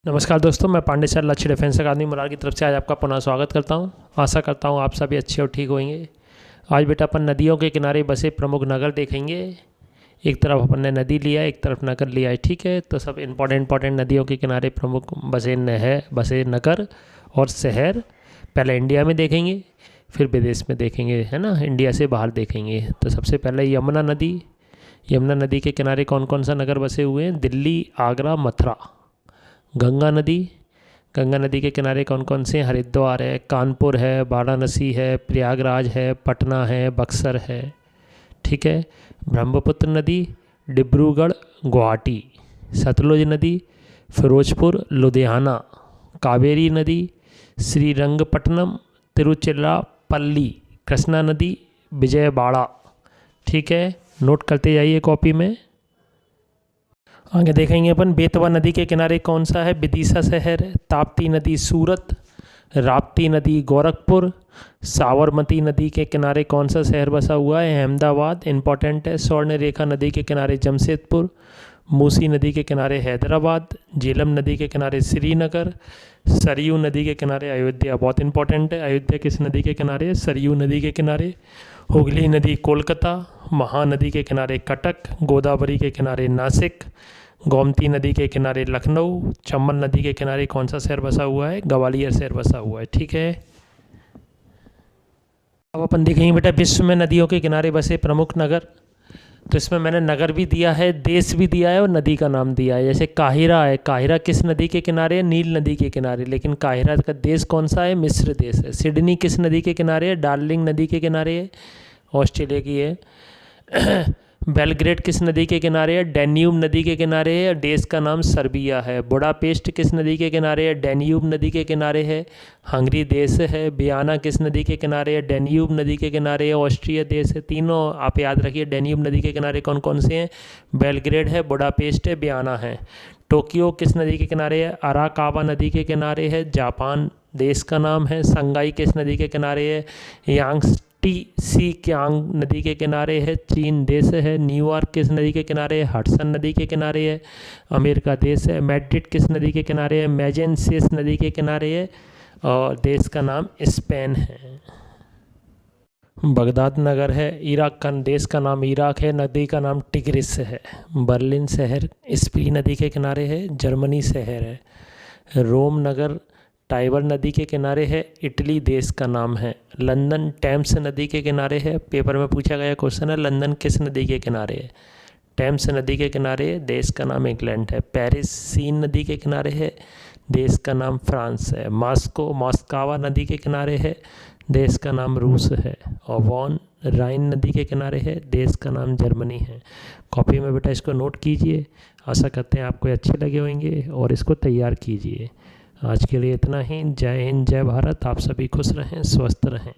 नमस्कार दोस्तों, मैं पांडे सर लक्ष्य डिफेंस अकादमी मुरार की तरफ से आज आपका पुनः स्वागत करता हूं। आशा करता हूं आप सभी अच्छे और ठीक होंगे। आज बेटा अपन नदियों के किनारे बसे प्रमुख नगर देखेंगे। एक तरफ अपन ने नदी लिया, एक तरफ नगर लिया है, ठीक है। तो सब इंपॉर्टेंट नदियों के किनारे प्रमुख बसे नगर और शहर पहले इंडिया में देखेंगे, फिर विदेश में देखेंगे, है ना, इंडिया से बाहर देखेंगे। तो सबसे पहले यमुना नदी के किनारे कौन कौन सा नगर बसे हुए हैं? दिल्ली, आगरा, मथुरा। गंगा नदी के किनारे कौन कौन से? हरिद्वार है, कानपुर है, वाराणसी है, प्रयागराज है, पटना है, बक्सर है, ठीक है। ब्रह्मपुत्र नदी डिब्रूगढ़, गुवाहाटी। सतलुज नदी फिरोजपुर, लुधियाना। कावेरी नदी श्रीरंगपट्टनम, तिरुचिरापल्ली। कृष्णा नदी विजयवाड़ा, ठीक है। नोट करते जाइए कॉपी में। आगे देखेंगे अपन बेतवा नदी के किनारे कौन सा है? विदिशा शहर है। ताप्ती नदी सूरत, राप्ती नदी गोरखपुर। साबरमती नदी के किनारे कौन सा शहर बसा हुआ है? अहमदाबाद, इंपॉर्टेंट है। स्वर्ण रेखा नदी के किनारे जमशेदपुर। मूसी नदी के किनारे हैदराबाद। झेलम नदी के किनारे श्रीनगर। सरयू नदी के किनारे अयोध्या, बहुत इंपॉर्टेंट है। अयोध्या किस नदी के किनारे? सरयू नदी के किनारे। हुगली नदी कोलकाता। महानदी के किनारे कटक। गोदावरी के किनारे नासिक। गोमती नदी के किनारे लखनऊ। चंबल नदी के किनारे कौन सा शहर बसा हुआ है? ग्वालियर शहर बसा हुआ है, ठीक है। अब अपन देखेंगे बेटा विश्व में नदियों के किनारे बसे प्रमुख नगर। तो इसमें मैंने नगर भी दिया है, देश भी दिया है और नदी का नाम दिया है। जैसे काहिरा है, काहिरा किस नदी के किनारे है? नील नदी के किनारे। लेकिन काहिरा का देश कौन सा है? मिस्र देश है। सिडनी किस नदी के किनारे है? डार्लिंग नदी के किनारे है, ऑस्ट्रेलिया की है। बेलग्रेड किस नदी के किनारे है? डैन्यूब नदी के किनारे है। देश का नाम सर्बिया है। बुडापेस्ट किस नदी के किनारे है? डैन्यूब नदी के किनारे है, हंगरी देश है। वियना किस नदी के किनारे है? डैन्यूब नदी के किनारे है, ऑस्ट्रिया देश है। तीनों आप याद रखिए। डैन्यूब नदी के किनारे कौन कौन से हैं? बेलग्रेड है, बुडापेस्ट है, वियना है। टोक्यो किस नदी के किनारे है? अराकावा नदी के किनारे है, जापान देश का नाम है। संगाई किस नदी के किनारे है? सी क्यांग नदी के किनारे है, चीन देश है। न्यूयॉर्क किस नदी के किनारे है? हडसन नदी के किनारे है, अमेरिका देश है। मैड्रिड किस नदी के किनारे है? मैजेंसिस नदी के किनारे है और देश का नाम स्पेन है। बगदाद नगर है। इराक का देश का नाम इराक है, नदी का नाम टिग्रिस है। बर्लिन शहर स्पी नदी के किनारे है, जर्मनी शहर है। रोम नगर टाइबर नदी के किनारे है, इटली देश का नाम है। लंदन टेम्स नदी के किनारे है, पेपर में पूछा गया क्वेश्चन है, लंदन किस नदी के किनारे है? टेम्स नदी के किनारे है, देश का नाम इंग्लैंड है। पेरिस सीन नदी के किनारे है, देश का नाम फ्रांस है। मॉस्कावा नदी के किनारे है, देश का नाम रूस है। और वॉन राइन नदी के किनारे है, देश का नाम जर्मनी है। कॉपी में बेटा इसको नोट कीजिए। आशा करते हैं आपको अच्छे लगे होंगे और इसको तैयार कीजिए। आज के लिए इतना ही। जय हिंद, जय भारत। आप सभी खुश रहें, स्वस्थ रहें।